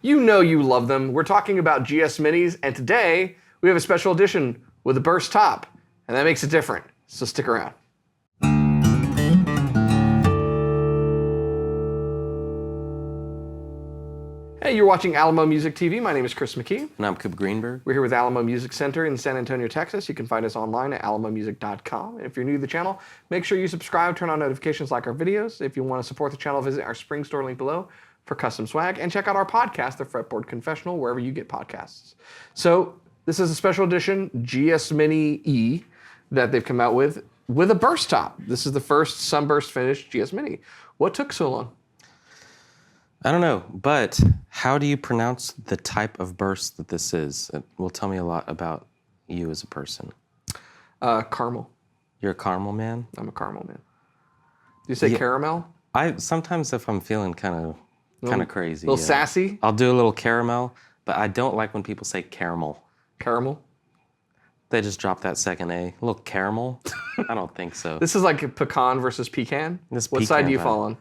You know you love them. We're talking about GS Minis, and today we have a special edition with a burst top, and that makes it different, so stick around. Hey, you're watching Alamo Music TV. My name is Chris McKee. And I'm Coop Greenberg. We're here with Alamo Music Center in San Antonio, Texas. You can find us online at alamomusic.com. And if you're new to the channel, make sure you subscribe, turn on notifications, like our videos. If you want to support the channel, visit our spring store link below for custom swag, and check out our podcast, the Fretboard Confessional, wherever you get podcasts. So this is a special edition GS Mini E that they've come out with a burst top. This is the first sunburst finished GS Mini. What took so long? I don't know, but how do you pronounce the type of burst that this is? It will tell me a lot about you as a person. Caramel. You're a caramel man? I'm a caramel man. Do you say caramel? Sometimes if I'm feeling kind of crazy. A little sassy? I'll do a little caramel, but I don't like when people say caramel. Caramel? They just drop that second A. A little caramel? I don't think so. This is like a pecan versus pecan? What side do you fall on?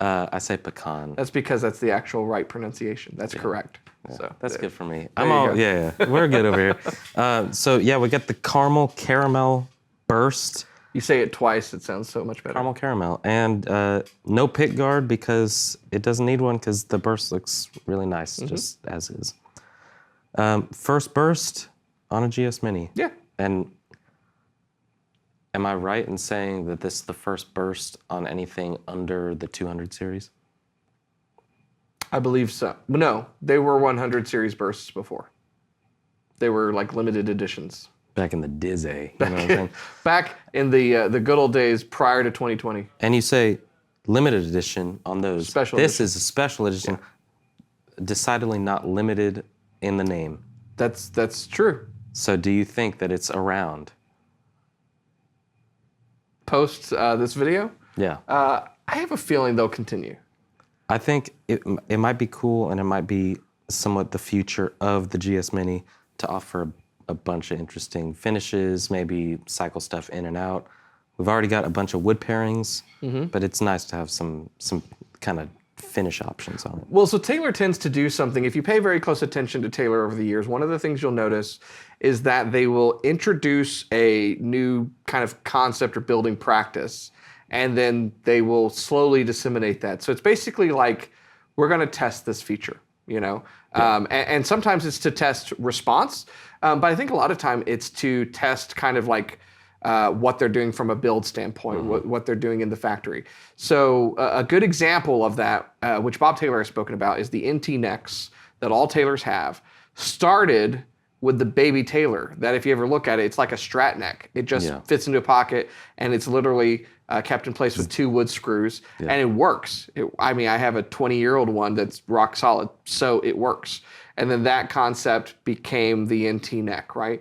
I say pecan. That's because that's the actual right pronunciation. That's correct. Yeah, So that's good for me. Yeah. We're good over here. So yeah, we got the caramel burst. You say it twice, it sounds so much better. Caramel. And no pick guard because it doesn't need one because the burst looks really nice just as is. First burst on a GS Mini. Yeah. And am I right in saying that this is the first burst on anything under the 200 series? I believe so. No, they were 100 series bursts before. They were like limited editions. Back in the Dizzy. You know what I'm saying? Back in the good old days prior to 2020. And you say limited edition on those. This is a special edition. Yeah. Decidedly not limited in the name. That's true. So do you think that it's around? Post this video? Yeah. I have a feeling they'll continue. I think it might be cool, and it might be somewhat the future of the GS Mini to offer a bunch of interesting finishes, maybe cycle stuff in and out. We've already got a bunch of wood pairings, but it's nice to have some kind of finish options on it. Well, so Taylor tends to do something. If you pay very close attention to Taylor over the years, one of the things you'll notice is that they will introduce a new kind of concept or building practice, and then they will slowly disseminate that. So it's basically like, we're going to test this feature, you know? Yeah. And sometimes it's to test response, but I think a lot of time it's to test kind of like what they're doing from a build standpoint, what they're doing in the factory. So a good example of that, which Bob Taylor has spoken about, is the NT necks that all Taylors have, started with the baby Taylor, that if you ever look at it, it's like a Strat neck. It just fits into a pocket, and it's literally kept in place with 2 wood screws, and it works. I have a 20-year-old one that's rock solid, so it works. And then that concept became the NT neck, right?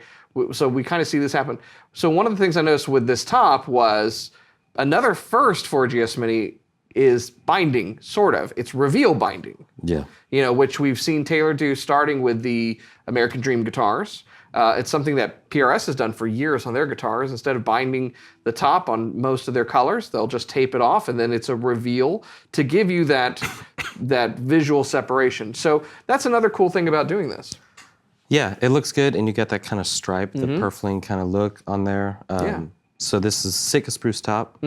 So we kind of see this happen. So one of the things I noticed with this top was another first for GS Mini is binding, sort of. It's reveal binding. Yeah. You know, which we've seen Taylor do starting with the American Dream guitars. It's something that PRS has done for years on their guitars. Instead of binding the top on most of their colors, they'll just tape it off, and then it's a reveal to give you that visual separation. So that's another cool thing about doing this. Yeah, it looks good, and you get that kind of stripe, the purfling kind of look on there. So this is Sitka spruce top,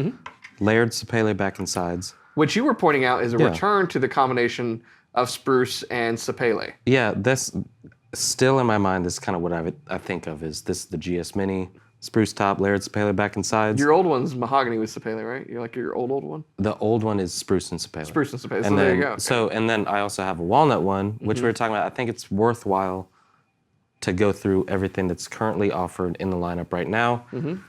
layered sapele back and sides. Which you were pointing out is a return to the combination of spruce and sapele. Yeah, that's still in my mind. This is kind of what I think of is this is the GS Mini, spruce top, layered sapele back and sides. Your old one's mahogany with sapele, right? You're like your old one? The old one is spruce and sapele. Spruce and sapele, so and there then, you go. Okay. So, and then I also have a walnut one, which we were talking about. I think it's worthwhile to go through everything that's currently offered in the lineup right now. You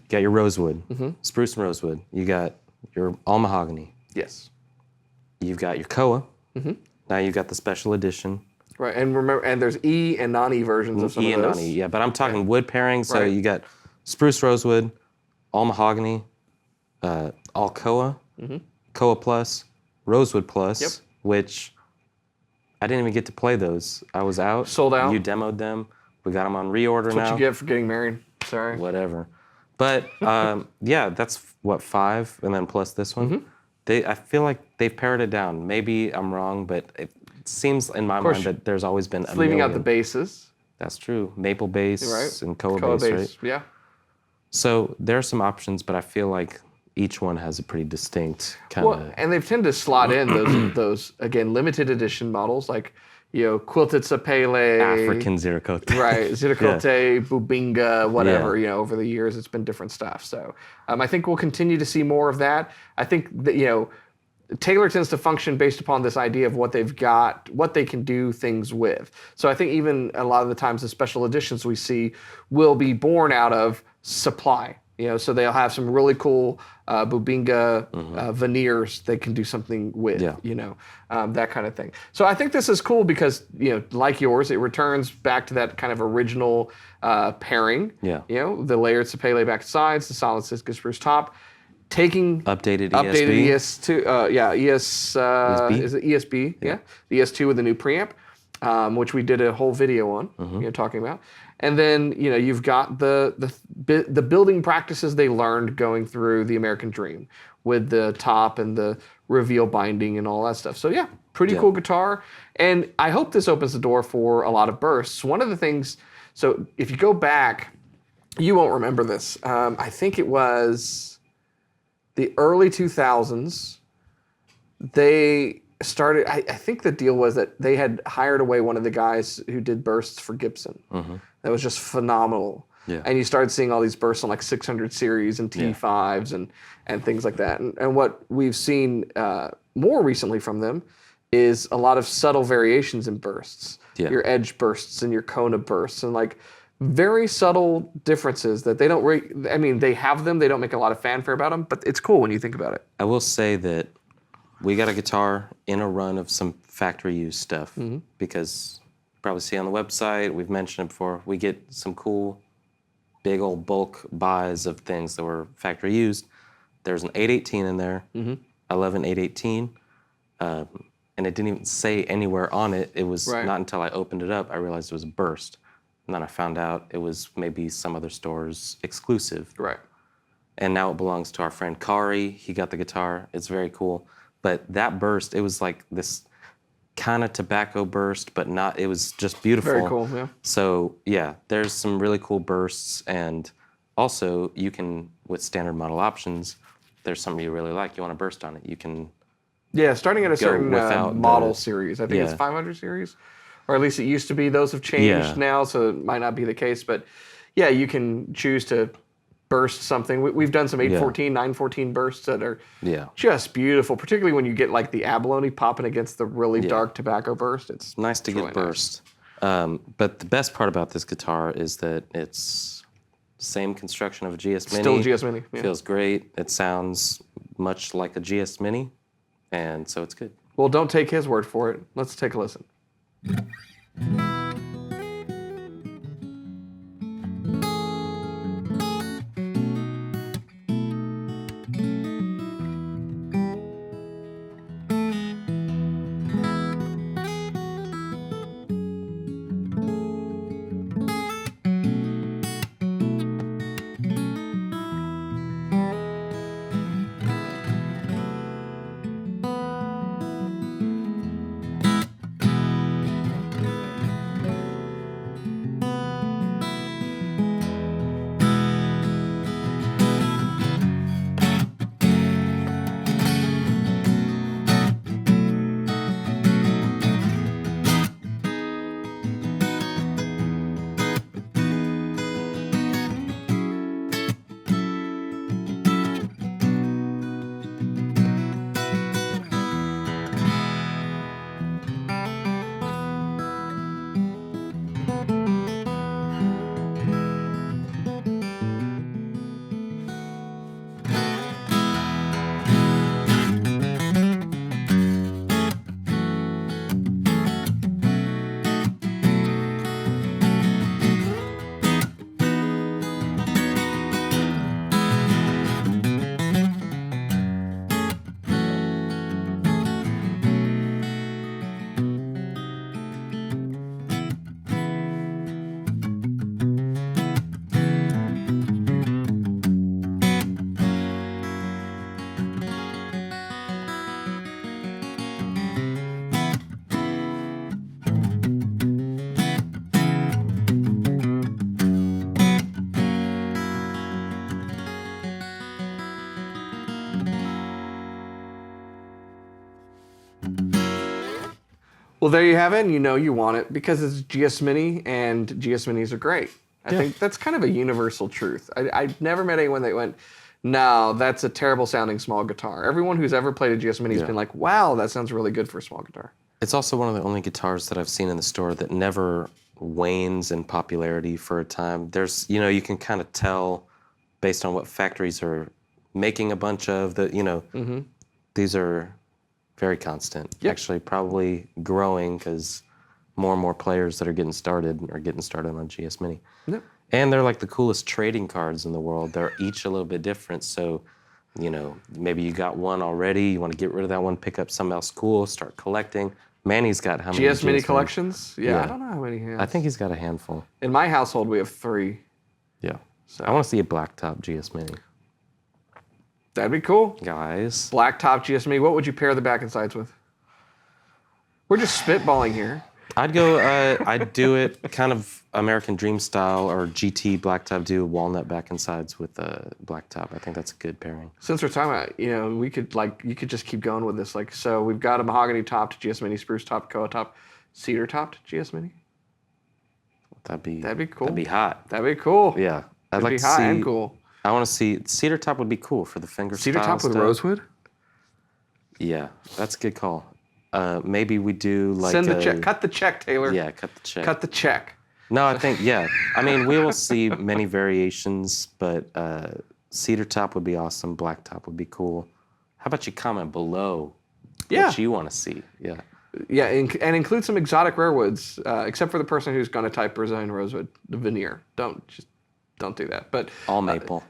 got your rosewood, spruce and rosewood. You got your all mahogany. Yes. You've got your Koa. Now you've got the special edition. Right, and remember, and there's E and non-E versions of some of those. E and non-E, yeah, but I'm talking wood pairing. So you got spruce rosewood, all mahogany, all Koa, Koa plus, rosewood plus, which I didn't even get to play those. I was out. Sold out. You demoed them. We got them on reorder now. That's what you get for getting married. Sorry. Whatever. But yeah, that's what, 5, and then plus this one. I feel like they've pared it down. Maybe I'm wrong, but seems in my course, mind that there's always been a leaving out the million. basses, That's true. Maple bass right? and koa Koa bass, bass, right? yeah. So there are some options, but I feel like each one has a pretty distinct kind Well, of. and they've tended to slot in those again limited edition models like quilted sapele, African ziracote. right? Ziricote, Bubinga, whatever. Yeah. Over the years, it's been different stuff. So I think we'll continue to see more of that. I think that Taylor tends to function based upon this idea of what they've got, what they can do things with. So I think even a lot of the times the special editions we see will be born out of supply. So they'll have some really cool Bubinga veneers they can do something with, that kind of thing. So I think this is cool because, like yours, it returns back to that kind of original pairing. Yeah. The layered sapele back sides, the solid Sitka spruce top. Taking Updated updated ESB. ES2, is it ESB? Yeah. The ES2 with the new preamp, which we did a whole video on, talking about. And then you've got the building practices they learned going through the American Dream with the top and the reveal binding and all that stuff. So yeah, pretty cool guitar. And I hope this opens the door for a lot of bursts. One of the things, so if you go back, you won't remember this. I think it was the early 2000s, they started, I think the deal was that they had hired away one of the guys who did bursts for Gibson. That was just phenomenal. Yeah. And you started seeing all these bursts on like 600 series and T5s and things like that. And what we've seen more recently from them is a lot of subtle variations in bursts. Yeah. Your edge bursts and your Kona bursts and like very subtle differences that they don't they have them, they don't make a lot of fanfare about them, but it's cool when you think about it. I will say that we got a guitar in a run of some factory use stuff because you probably see on the website, we've mentioned it before, we get some cool big old bulk buys of things that were factory used. There's an 818 in there, 11 818, and it didn't even say anywhere on it. It was not until I opened it up I realized it was a burst. And then I found out it was maybe some other store's exclusive. Right. And now it belongs to our friend Kari. He got the guitar. It's very cool. But that burst, it was like this kind of tobacco burst, but not, it was just beautiful. Very cool, yeah. So yeah, there's some really cool bursts. And also you can, with standard model options, there's something you really like, you want to burst on it. You can starting at a certain without model series. I think it's 500 series. Or at least it used to be. Those have changed now, so it might not be the case. But yeah, you can choose to burst something. We've done some 814, 914 bursts that are just beautiful, particularly when you get like the abalone popping against the really dark tobacco burst. It's nice to get burst. But the best part about this guitar is that it's same construction of a GS Mini. Still a GS Mini. Yeah. Feels great. It sounds much like a GS Mini, and so it's good. Well, don't take his word for it. Let's take a listen. Well, there you have it, and you know you want it because it's GS Mini, and GS Minis are great. I think that's kind of a universal truth. I've never met anyone that went, no, that's a terrible sounding small guitar. Everyone who's ever played a GS Mini has been like, wow, that sounds really good for a small guitar. It's also one of the only guitars that I've seen in the store that never wanes in popularity for a time. There's, you can kind of tell based on what factories are making a bunch of these are very constant. Yep. Actually, probably growing because more and more players that are getting started on GS Mini. Yep. And they're like the coolest trading cards in the world. They're each a little bit different. So, maybe you got one already. You want to get rid of that one, pick up something else cool, start collecting. Manny's got how many GS Mini collections? Yeah, I don't know how many he has. I think he's got a handful. In my household, we have 3. Yeah. So I want to see a blacktop GS Mini. That'd be cool. Guys. Blacktop GS Mini. What would you pair the back and sides with? We're just spitballing here. I'd do it kind of American Dream style or GT blacktop, do walnut back and sides with a blacktop. I think that's a good pairing. Since we're talking about, we could you could just keep going with this. So we've got a mahogany topped GS Mini, spruce topped, koa top, cedar topped GS Mini. That'd be cool. That'd be hot. That'd be cool. Yeah. I'd like be to hot see, and cool. I want to see cedar top would be cool for the finger Cedar style top with stuff. rosewood? Yeah, that's a good call. Maybe we do like Send the check. Cut the check, Taylor. Yeah, cut the check. Cut the check. No, I think, yeah. I mean, we will see many variations, but cedar top would be awesome. Black top would be cool. How about you comment below what you want to see? Yeah. Yeah, and include some exotic rare woods, except for the person who's going to type Brazilian rosewood, the veneer. Don't do that. But all maple.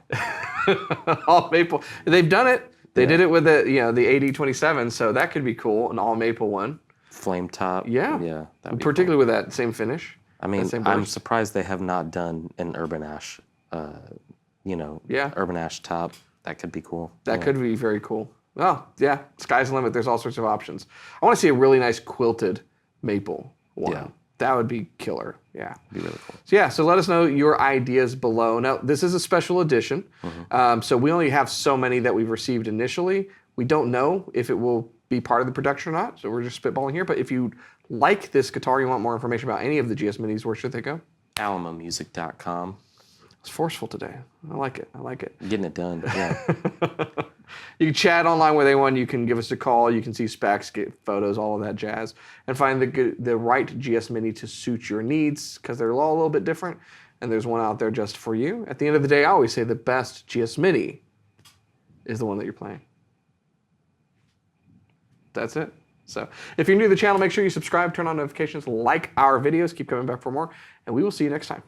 All maple. They've done it. They did it with the AD27, so that could be cool, an all maple one. Flame top. Yeah. Yeah. That'd be particularly with that same finish. I mean, I'm surprised they have not done an urban ash, urban ash top. That could be cool. That could be very cool. Oh, yeah, sky's the limit. There's all sorts of options. I want to see a really nice quilted maple one. Yeah. That would be killer. Yeah. It'd be really cool. So let us know your ideas below. Now, this is a special edition. So we only have so many that we've received initially. We don't know if it will be part of the production or not. So we're just spitballing here. But if you like this guitar, you want more information about any of the GS Minis, where should they go? AlamoMusic.com. It's forceful today. I like it. Getting it done. Yeah. You can chat online with anyone. You can give us a call. You can see specs, get photos, all of that jazz, and find the right GS Mini to suit your needs, because they're all a little bit different, and there's one out there just for you. At the end of the day, I always say the best GS Mini is the one that you're playing. That's it. So if you're new to the channel, make sure you subscribe, turn on notifications, like our videos, keep coming back for more, and we will see you next time.